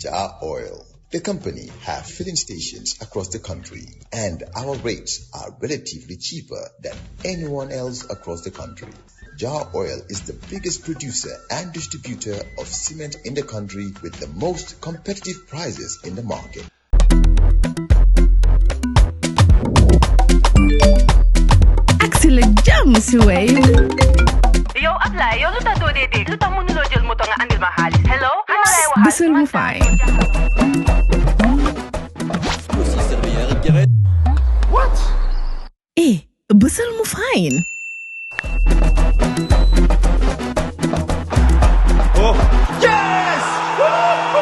Jar Oil. The company have filling stations across the country, and our rates are relatively cheaper than anyone else across the country. Jar Oil is the biggest producer and distributor of cement in the country with the most competitive prices in the market. Excellent jam, Ceesay. Yo, apply. Yo, luta do dede. Luta munulo jël moto nga andil ma xaalis. Hello? Bësal mu fay. What? Bësal mu fine. Oh, yes!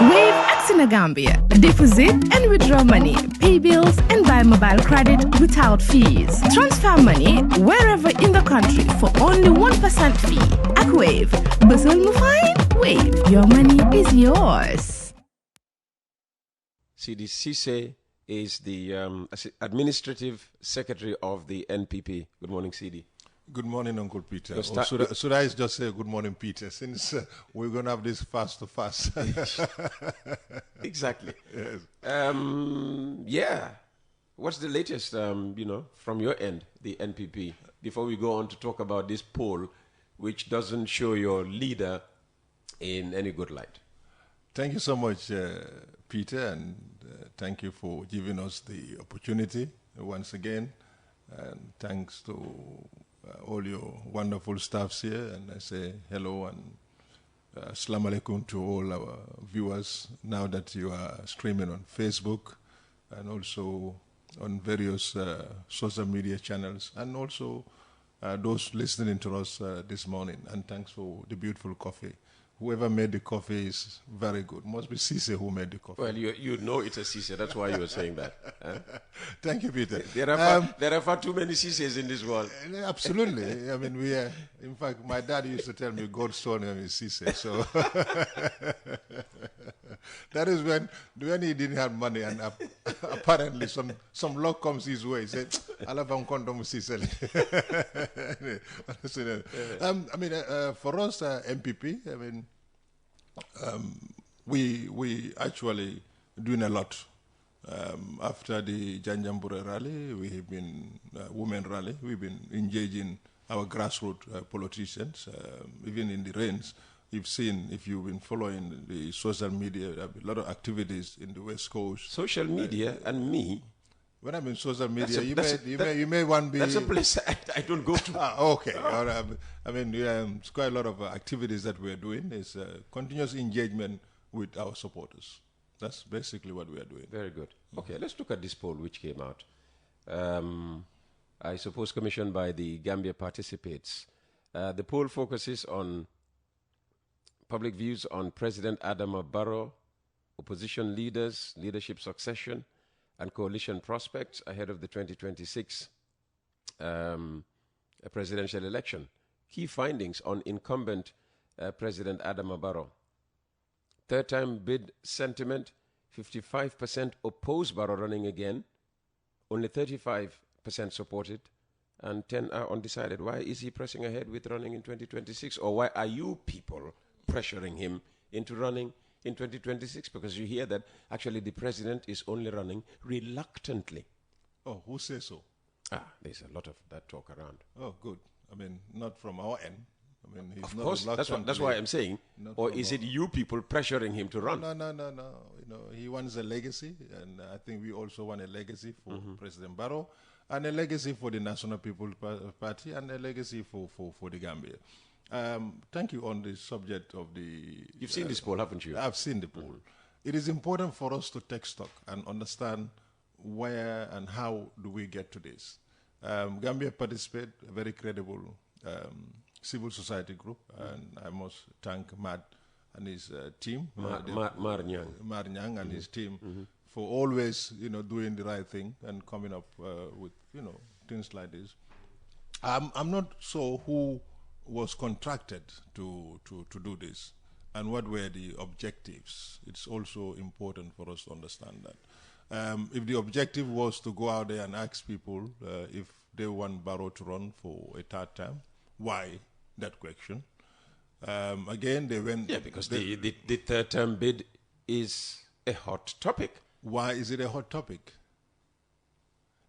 Wave Accent Gambia. Deposit and withdraw money, pay bills and buy mobile credit without fees. Transfer money wherever in the country for only 1% fee. At Wave. Bësal mu fine. Wave. Your money is yours. Seedy Ceesay is the administrative secretary of the NPP. Good morning, Seedy. Good morning, Uncle Peter. Or should I just say good morning, Peter, since we're going to have this fast to fast. Exactly. Yes. Yeah. What's the latest, from your end, the NPP, before we go on to talk about this poll, which doesn't show your leader in any good light? Thank you so much, Peter, and thank you for giving us the opportunity once again. And thanks to all your wonderful staffs here. And I say hello and assalamu alaikum to all our viewers now that you are streaming on Facebook and also on various social media channels, and also those listening to us this morning. And thanks for the beautiful coffee. Whoever made the coffee is very good. Must be Ceesay who made the coffee. Well, you know it's a Ceesay. That's why you were saying that. Thank you, Peter. There are far too many Ceesays in this world. Absolutely. I mean, in fact, my dad used to tell me God's son is Ceesay. So that is when he didn't have money, and apparently some luck comes his way. He said, "I'll have condom Ceesay." For us, MPP, I mean, we actually doing a lot. After the Janjambure rally, we have been women rally. We've been engaging our grassroots politicians, even in the rains. You've seen, if you've been following the social media, there have been a lot of activities in the West Coast. Social media and me. When I mean social media, you may want to be... That's a place I don't go to. Okay. I mean, it's quite a lot of activities that we're doing. It's continuous engagement with our supporters. That's basically what we are doing. Very good. Okay, let's look at this poll which came out. I suppose commissioned by the Gambia Participates. The poll focuses on public views on President Adama Barrow, opposition leaders, leadership succession, and coalition prospects ahead of the 2026 presidential election. Key findings on incumbent President Adama Barrow. Third-time bid sentiment, 55% oppose Barrow running again, only 35% supported, and 10 are undecided. Why is he pressing ahead with running in 2026? Or why are you people pressuring him into running in 2026? Because you hear that actually the president is only running reluctantly. Oh, who says so? There's a lot of that talk around. Oh, good. I mean, not from our end. I mean, he's of not course, that's why I'm saying. Or is it you people pressuring him to run? No. He wants a legacy, and I think we also want a legacy for President Barrow, and a legacy for the National People's Party, and a legacy for the Gambia. Thank you on the subject of the... You've seen this poll, haven't you? I've seen the poll. It is important for us to take stock and understand where and how do we get to this. Gambia Participate, a very credible civil society group, and I must thank Matt and his team, Mar Nyang and his team, for always, doing the right thing and coming up with, things like this. I'm not sure who was contracted to do this and what were the objectives. It's also important for us to understand that. If the objective was to go out there and ask people if they want Barrow to run for a third term, why that question? Again, they went... Yeah, because the third term bid is a hot topic. Why is it a hot topic?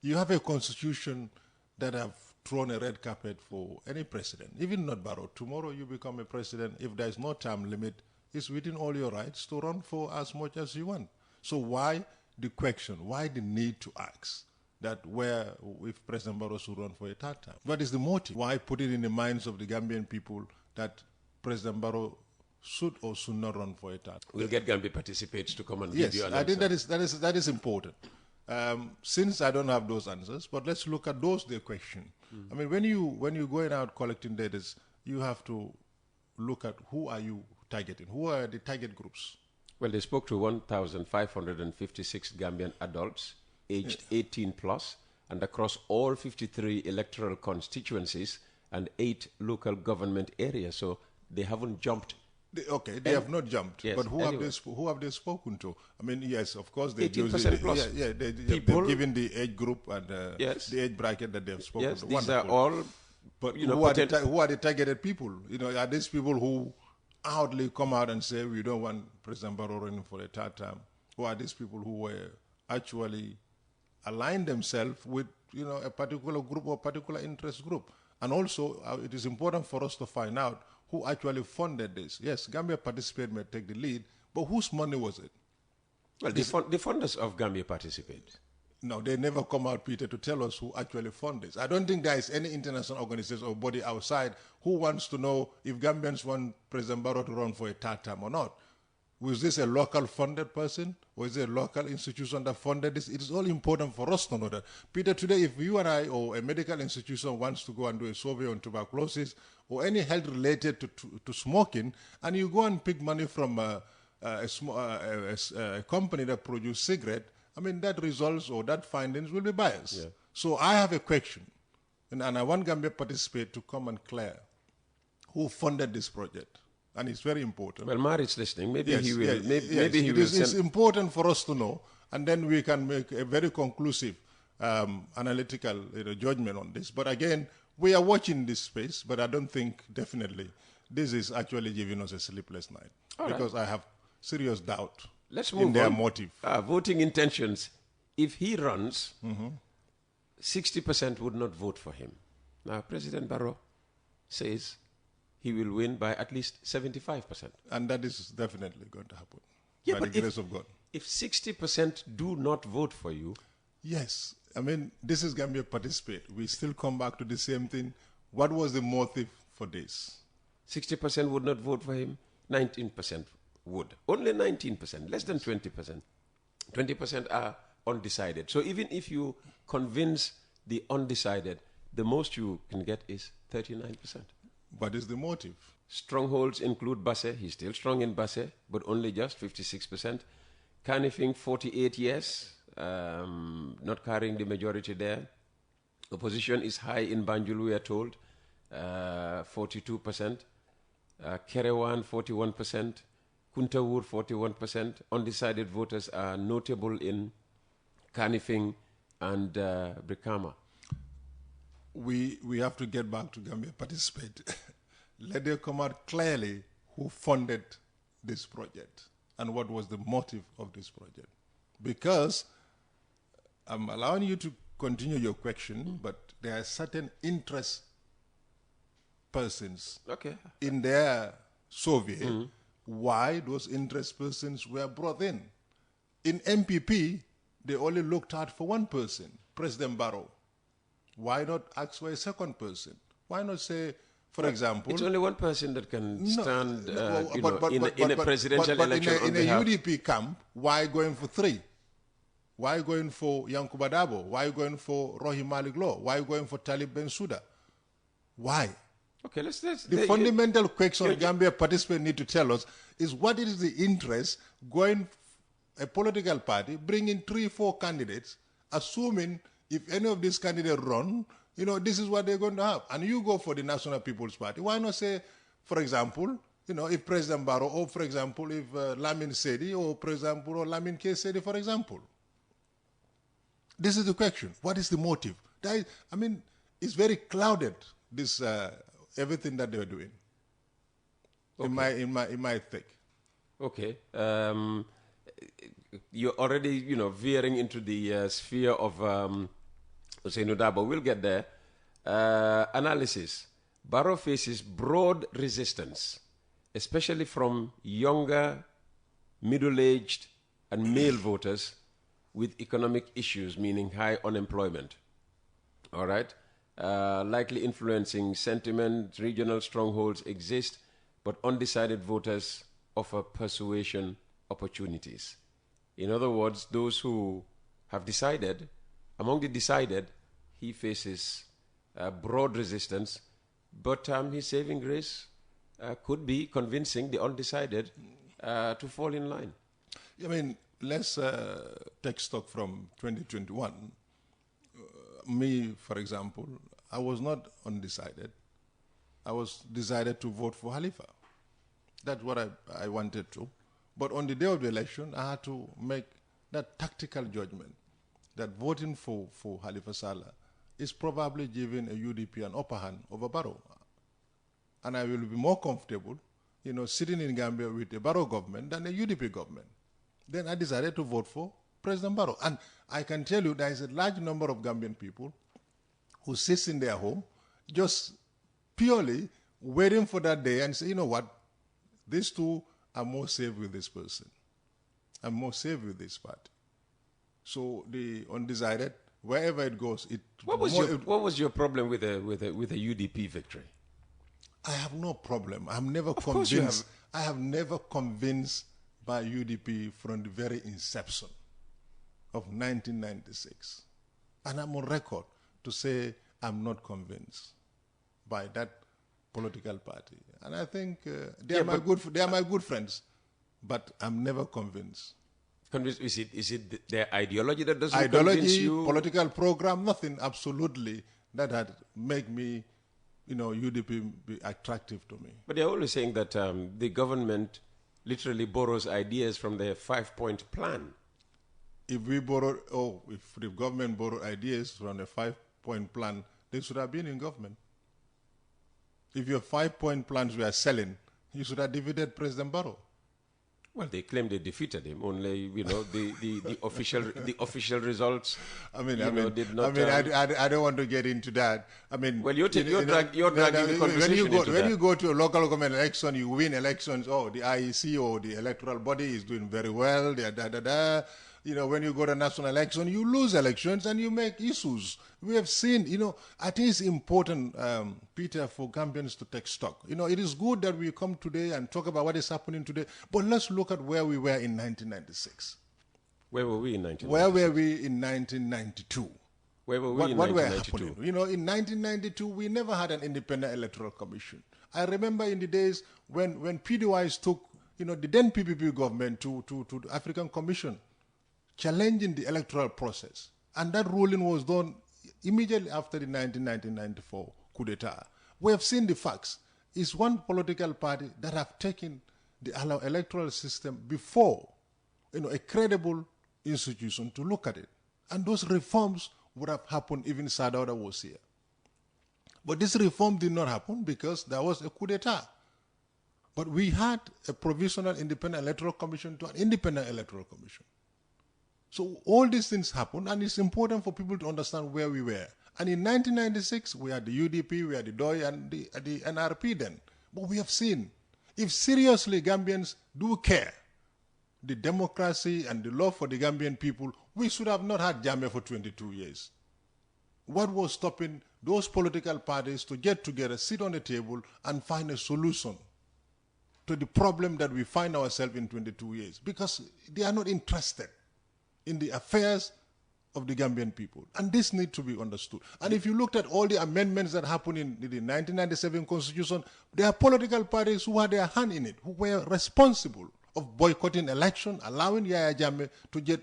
You have a constitution that have thrown a red carpet for any president, even not Barrow. Tomorrow you become a president. If there is no term limit, it's within all your rights to run for as much as you want. So why the question? Why the need to ask that if President Barrow should run for a third term? What is the motive? Why put it in the minds of the Gambian people that President Barrow should or should not run for a third term? We'll get Gambia participants to come and Yes, give you an I think answer. that is important. Since I don't have those answers, but let's look at the question. I mean, when you're going out collecting data, you have to look at who are you targeting? Who are the target groups? Well, they spoke to 1,556 Gambian adults aged 18 plus and across all 53 electoral constituencies and 8 local government areas. So they haven't jumped. They have not jumped. Yes, but who have they spoken to? I mean, yes, of course they 18% plus. They've given the age group and the age bracket that they've spoken Yes, to. these are all. But who are the targeted people? Are these people who outly come out and say we don't want President Barrow running for a third term? Who are these people who were actually aligned themselves with a particular group or particular interest group? And also, it is important for us to find out who actually funded this. Yes, Gambia Participate may take the lead, but whose money was it? Well, the funders of Gambia Participate. No, they never come out, Peter, to tell us who actually fund this. I don't think there is any international organization or body outside who wants to know if Gambians want President Barrow to run for a third term or not. Was this a local funded person? Or is it a local institution that funded this? It is all important for us to know that. Peter, today, if you and I or a medical institution wants to go and do a survey on tuberculosis or any health related to smoking, and you go and pick money from a company that produces cigarette, I mean, that results or that findings will be biased. Yeah. So I have a question, and I want Gambia Participate to come and clear who funded this project. And it's very important. Well, Mari's listening. Maybe he will. It's important for us to know, and then we can make a very conclusive analytical judgment on this. But again, we are watching this space, but I don't think definitely this is actually giving us a sleepless night. Because I have serious doubt in their motive. Voting intentions. If he runs, 60% would not vote for him. Now, President Barrow says he will win by at least 75%. And that is definitely going to happen, by but the grace of God. If 60% do not vote for you... Yes. I mean, this is Gambia Participate. We still come back to the same thing. What was the motive for this? 60% would not vote for him, 19% would. Only 19%, less than 20%. 20% are undecided. So even if you convince the undecided, the most you can get is 39%. What is the motive? Strongholds include Basse. He's still strong in Basse, but only just 56%. Kanifing, 48 years, not carrying the majority there. Opposition is high in Banjul, we are told, 42%. Kerewan, 41%. Kuntawur, 41%. Undecided voters are notable in Kanifing and Brikama. We have to get back to Gambia Participate. Let them come out clearly who funded this project and what was the motive of this project. Because I'm allowing you to continue your question, but there are certain interest persons in their survey why those interest persons were brought in. In MPP, they only looked out for one person, President Barrow. Why not ask for a second person? Why not say, for example... It's only one person that can stand in a presidential election in a UDP camp, why going for 3? Why going for Yankuba Dabo? Why going for Rohim Malik Law? Why going for Talib Bensouda? Why? Okay, the fundamental question Gambia Participants need to tell us is what is the interest going a political party, bringing 3-4 candidates, assuming if any of these candidates run, this is what they're going to have. And you go for the National People's Party. Why not say, for example, if President Barrow, or for example, if Lamin Seedy, or for example, or Lamin K. Seedy, for example. This is the question. What is the motive? It's very clouded, this everything that they're doing. In my take. Okay. you're already, veering into the sphere of Ousainou Darboe. We'll get there. Analysis. Barrow faces broad resistance, especially from younger, middle-aged, and male voters with economic issues, meaning high unemployment. All right? Likely influencing sentiment. Regional strongholds exist, but undecided voters offer persuasion opportunities. In other words, those who have decided, among the decided, he faces broad resistance, but his saving grace could be convincing the undecided to fall in line. I mean, let's take stock from 2021. Me, for example, I was not undecided. I was decided to vote for Halifa. That's what I wanted to. But on the day of the election, I had to make that tactical judgment that voting for Halifa Sallah is probably giving a UDP an upper hand over Barrow. And I will be more comfortable, sitting in Gambia with a Barrow government than a UDP government. Then I decided to vote for President Barrow. And I can tell you there is a large number of Gambian people who sits in their home just purely waiting for that day and say, you know what, these two are more safe with this person. I'm more safe with this party. So the undecided, wherever it goes, it. What was your problem with a UDP victory? I have no problem. I'm never convinced. I have never convinced by UDP from the very inception of 1996, and I'm on record to say I'm not convinced by that political party. And I think they are my good friends, but I'm never convinced. Convinced? Is it their ideology that doesn't convince you? Political program, nothing absolutely that had make me, UDP be attractive to me. But they're always saying that the government literally borrows ideas from their 5-point plan. If the government borrowed ideas from the 5-point plan, they should have been in government. If your 5-point plans were selling, you should have defeated President Barrow. Well, they claim they defeated him. Only, the official results. Did not. I don't want to get into that. Well, you're dragging the conversation into that. When you go to a local government election, you win elections. Oh, the IEC or the electoral body is doing very well. When you go to national election, you lose elections and you make issues. We have seen, I think it's important, Peter, for Gambians to take stock. It is good that we come today and talk about what is happening today, but let's look at where we were in 1996. Where were we in 1996? Where were we in 1992? Where were we in 1992? What were happening? In 1992, we never had an independent electoral commission. I remember in the days when Pt.1 took, the then PPP government to the African Commission, challenging the electoral process. And that ruling was done immediately after the 1994 coup d'etat. We have seen the facts. It's one political party that have taken the electoral system before, a credible institution to look at it. And those reforms would have happened even Sadauda was here. But this reform did not happen because there was a coup d'etat. But we had a provisional independent electoral commission to an independent electoral commission. So all these things happened, and it's important for people to understand where we were. And in 1996, we had the UDP, we had the DOI, and the NRP then. But we have seen, if seriously Gambians do care, the democracy and the love for the Gambian people, we should have not had Jammeh for 22 years. What was stopping those political parties to get together, sit on the table, and find a solution to the problem that we find ourselves in 22 years? Because they are not interested in the affairs of the Gambian people. And this needs to be understood. And if you looked at all the amendments that happened in the 1997 Constitution, there are political parties who had their hand in it, who were responsible of boycotting election, allowing Yahya Jammeh to get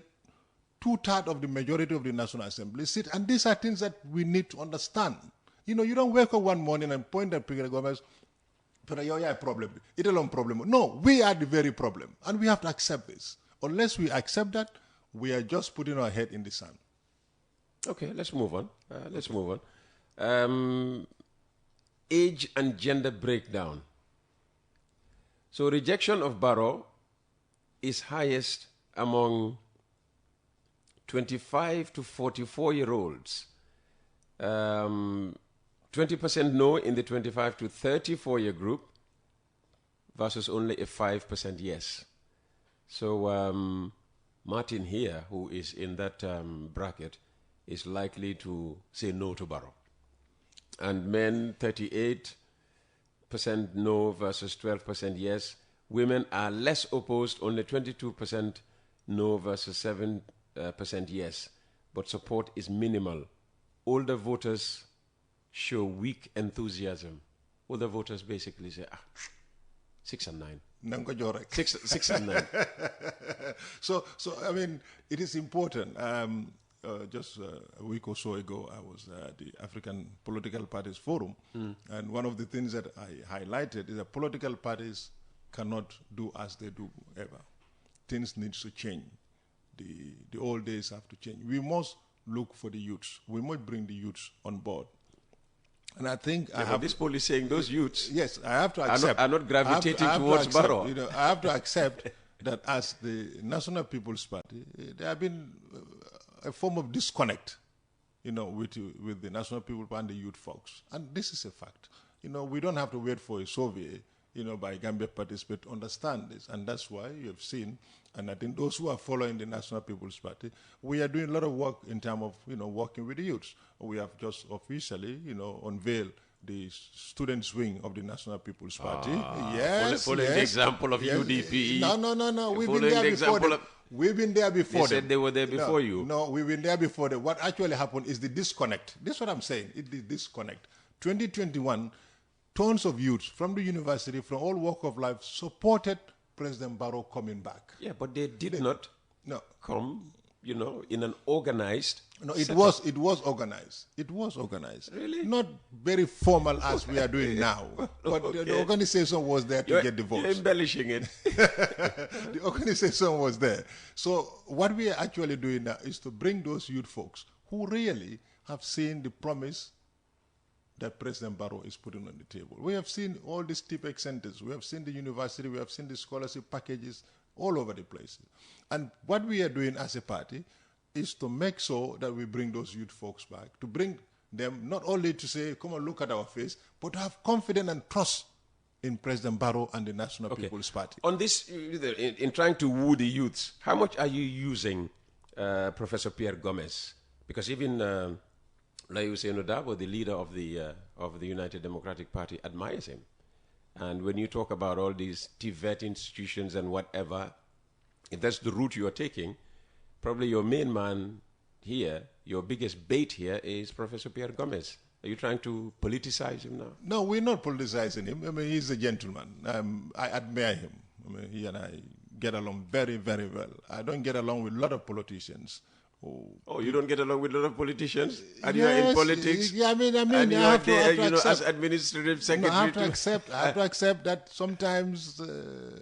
2/3 of the majority of the National Assembly seat. And these are things that we need to understand. You don't wake up one morning and point at President Gomez, but you have a problem. It's a long problem. No, we are the very problem. And we have to accept this. Unless we accept that, we are just putting our head in the sand. Okay, let's move on. Age and gender breakdown. So rejection of Barrow is highest among 25 to 44-year-olds. 20% no in the 25 to 34-year group versus only a 5% yes. So Martin here, who is in that bracket, is likely to say no to Barrow. And men, 38% no versus 12% yes. Women are less opposed, only 22% no versus 7% yes. But support is minimal. Older voters show weak enthusiasm. Older voters basically say, 6 and 9. 6 and 9. So I mean, it is important. Just a week or so ago, I was at the African Political Parties Forum, and one of the things that I highlighted is that political parties cannot do as they do ever. Things need to change. The old days have to change. We must look for the youths. We must bring the youths on board. And I think I have this poll is saying those youths. Yes, I have to accept. Are not gravitating towards Barrow. I have to accept that as the National People's Party, there have been a form of disconnect, with the National People's Party and the youth folks. And this is a fact. We don't have to wait for a survey, by Gambia participants to understand this. And that's why you have seen, and I think those who are following the National People's Party, we are doing a lot of work in terms of, working with the youths. We have just officially, unveiled the students' wing of the National People's Party. Following the example of UDP. No. We've been there before them. We've been there before them. They said they were there before you. No, we've been there before them. What actually happened is the disconnect. That's what I'm saying. It's the disconnect. 2021, tons of youths from the university, from all walks of life, supported President Barrow coming back. Yeah, but they did not come, in an organized. No, it was organized. It was organized. Really? Not very formal as we are doing now. But the organization was there to get the votes. You're embellishing it. The organization was there. So what we are actually doing now is to bring those youth folks who really have seen the promise that President Barrow is putting on the table. We have seen all these TPEC centers. We have seen the university. We have seen the scholarship packages all over the place. And what we are doing as a party is to make sure that we bring those youth folks back, to bring them not only to say, come and look at our face, but to have confidence and trust in President Barrow and the National People's Party. On this, in trying to woo the youths, how much are you using Professor Pierre Gomez? Because even Layuse Nodabo, the leader of the United Democratic Party, admires him. And when you talk about all these TVET institutions and whatever, if that's the route you are taking, probably your main man here, your biggest bait here is Professor Pierre Gomez. Are you trying to politicize him now? No, we're not politicizing him. I mean, he's a gentleman. I admire him. I mean, he and I get along very, very well. I don't get along with a lot of politicians. Oh, you don't get along with a lot of politicians? And you are in politics? Yeah, I mean, and you I are have there, to accept, as administrative secretary. I have to accept that sometimes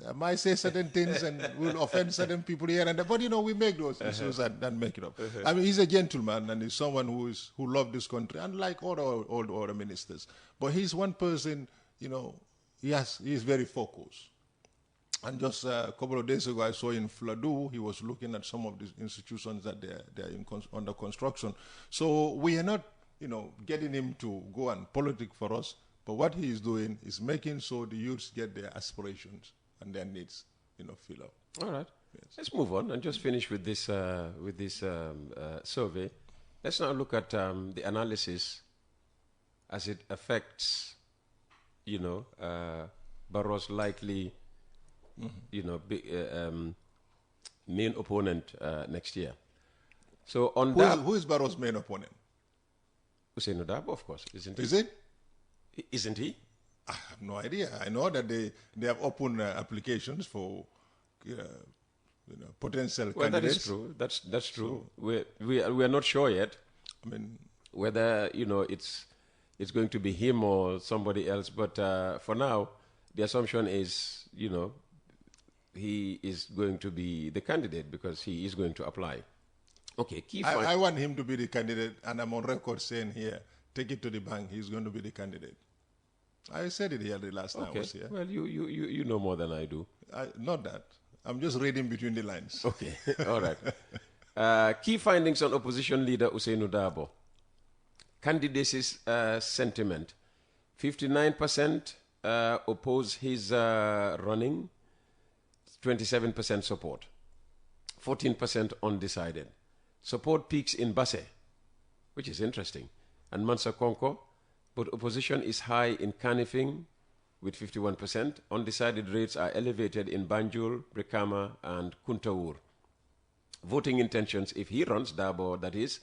I might say certain things and will offend certain people here and there. But, we make those issues and make it up. I mean, he's a gentleman and he's someone who loves this country, unlike all the other ministers. But he's one person, he's very focused. And just a couple of days ago, I saw in Fladu, he was looking at some of the institutions that they're under construction. So we are not, getting him to go and politic for us. But what he is doing is making sure the youths get their aspirations and their needs, fill up. All right. Yes. Let's move on and just finish with this survey. Let's now look at the analysis as it affects, Barrow's likely main opponent next year. So on who is Barrow's main opponent? Hussein Odabo, of course, isn't he? Is it? Isn't he? I have no idea. I know that they have opened applications for potential candidates. That is true. That's true. So, we are not sure yet. I mean, whether it's going to be him or somebody else. But for now, the assumption is he is going to be the candidate because he is going to apply. Okay, I want him to be the candidate, and I'm on record saying here, take it to the bank, he's going to be the candidate. I said it here the last time I was here. Well, you know more than I do. Not that. I'm just reading between the lines. Okay, all right. Key findings on opposition leader Ousseynou Dabo. Candidacy sentiment. 59% oppose his running, 27% support, 14% undecided. Support peaks in Basse, which is interesting, and Mansa Konko, but opposition is high in Kanifing with 51%. Undecided rates are elevated in Banjul, Brikama, and Kuntaur. Voting intentions, if he runs, Dabo, that is,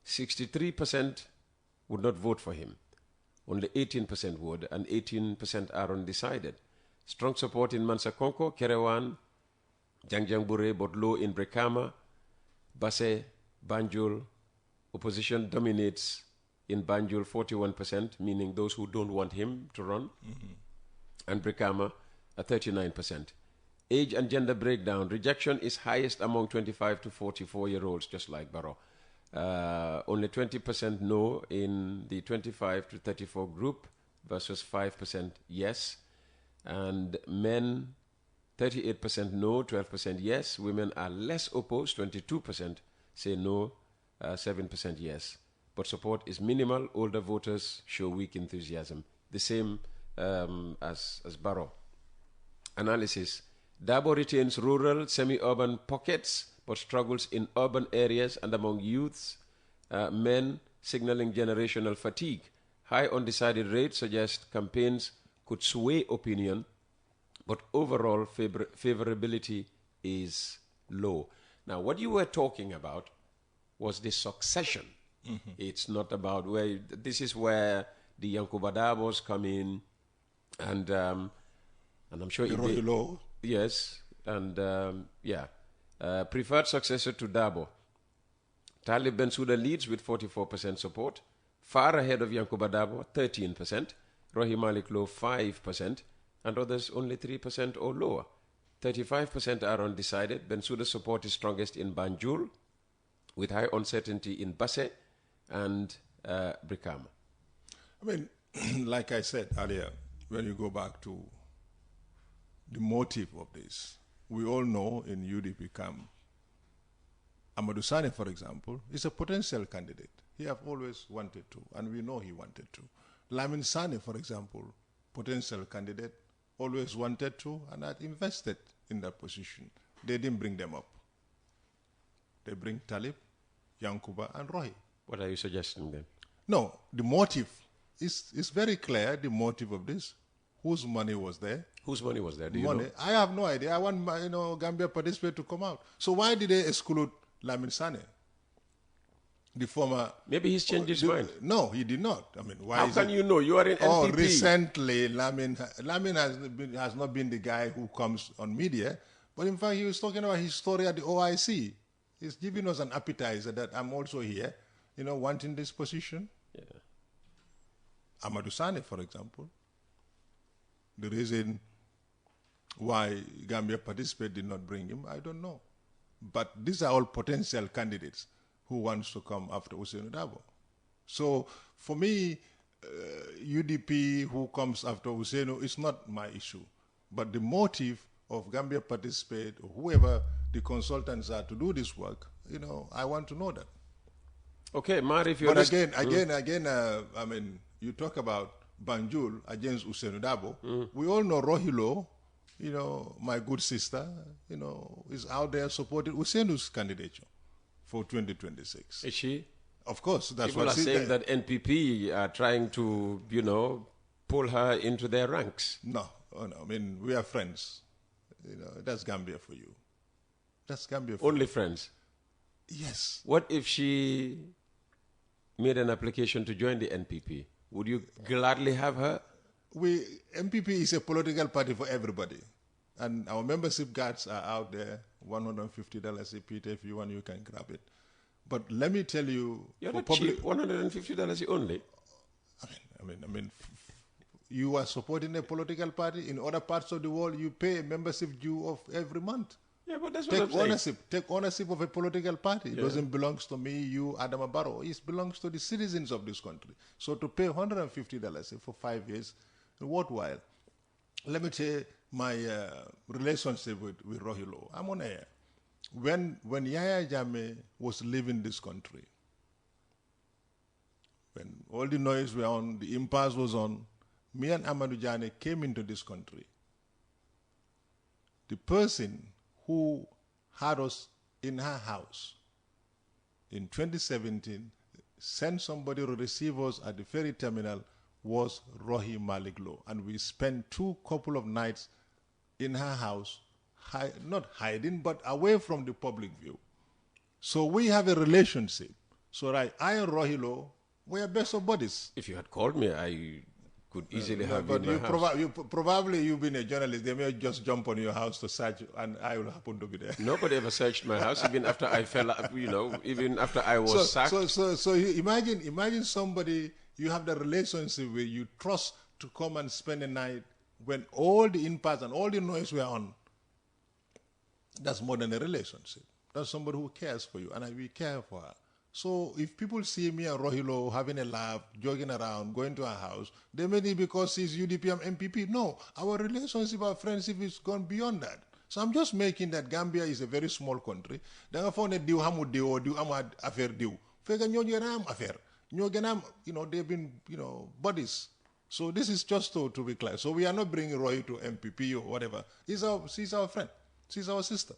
63% would not vote for him. Only 18% would, and 18% are undecided. Strong support in Mansa Konko, Kerewan, Jangjang but low in Brikama, Basse, Banjul. Opposition dominates in Banjul 41%, meaning those who don't want him to run, and Brikama 39%. Age and gender breakdown. Rejection is highest among 25 to 44-year-olds, just like Barrow. Only 20% no in the 25 to 34 group versus 5% yes. And men, 38% no, 12% yes. Women are less opposed, 22% say no, 7% yes. But support is minimal. Older voters show weak enthusiasm. The same as Barrow. Analysis. Dabo retains rural, semi-urban pockets, but struggles in urban areas and among youths, men, signaling generational fatigue. High undecided rates suggest campaigns could sway opinion, but overall favorability is low. Now, what you were talking about was the succession. It's not about where, this is where the Yankuba Dabos come in, and I'm sure the Roy Law. Yes, and preferred successor to Dabo. Talib Bensouda leads with 44% support, far ahead of Yankuba Dabo, 13%, Rohi Malik Low, 5%, and others only 3% or lower. 35% are undecided. Bensouda's support is strongest in Banjul, with high uncertainty in Basse and Brikama. I mean, like I said earlier, when you go back to the motive of this, we all know in UDP camp, Amadou Sane, for example, is a potential candidate. He have always wanted to, and we know he wanted to. Lamin Sane, for example, potential candidate, always wanted to, and had invested in that position. They didn't bring them up. They bring Talib, Yankuba, and Rohi. What are you suggesting then? No, the motive is very clear, the motive of this. Whose money was there? Whose money was there? Do you know? I have no idea. I want Gambia participate to come out. So why did they exclude Lamin Sane? The former... Maybe he's changed his mind. No, he did not. I mean, why? How can you know? You are in NPP. Oh, recently, Lamin has not been the guy who comes on media, but in fact, he was talking about his story at the OIC. He's giving us an appetizer that I'm also here, wanting this position. Yeah. Amadou Sane, for example. The reason why Gambia participate did not bring him, I don't know. But these are all potential candidates who wants to come after Ousseynou Dabo. So for me, UDP who comes after Ousseynou is not my issue. But the motive of Gambia participate, or whoever the consultants are to do this work, I want to know that. Okay, Mar, if you're... But again, I mean, you talk about Banjul against Ousseynou Dabo. We all know Rohilo, my good sister, is out there supporting Ousseinou's candidature for 2026. Is she? Of course. That's People what are saying that NPP are trying to, pull her into their ranks. No. I mean, we are friends. That's Gambia for you. That's Gambia for Only you. friends? Yes. What if she made an application to join the NPP? Would you gladly have her? MPP is a political party for everybody. And our membership cards are out there, $150 a Peter. If you want, you can grab it. But let me tell you... You're not cheap, $150 only. I mean, you are supporting a political party. In other parts of the world, you pay a membership due of every month. Yeah, but that's what I'm saying. Take ownership of a political party. It doesn't belong to me, you, Adama Barrow. It belongs to the citizens of this country. So to pay $150 for 5 years, worthwhile. Let me tell you my relationship with Rohilo. I'm on air. when Yaya Jammeh was leaving this country, when all the noise were on, the impasse was on, me and Amadou Jane came into this country. The person who had us in her house in 2017 sent somebody to receive us at the ferry terminal was Rohi Malik Low. And we spent couple of nights in her house, not hiding, but away from the public view. So we have a relationship. So I and Rohi Low, we are best of buddies. If you had called me, I could easily have but been in my house. Probably you've been a journalist. They may just jump on your house to search, and I will happen to be there. Nobody ever searched my house, even after I fell, even after I was sacked. So you imagine somebody you have the relationship with, you trust to come and spend a night when all the impasse and all the noise were on. That's more than a relationship. That's somebody who cares for you, and we care for her. So if people see me and Rohilo having a laugh, jogging around, going to our house, they may think because he's UDP and MPP. No, our relationship, our friendship is gone beyond that. So I'm just making that Gambia is a very small country. Then I found that diw hamu diw amad affair diw. Fega ñoo gëna am affair. Ñoo gëna am, they've been, buddies. So this is just to be clear. So we are not bringing Roy to MPP or whatever. She's our friend. She's our sister.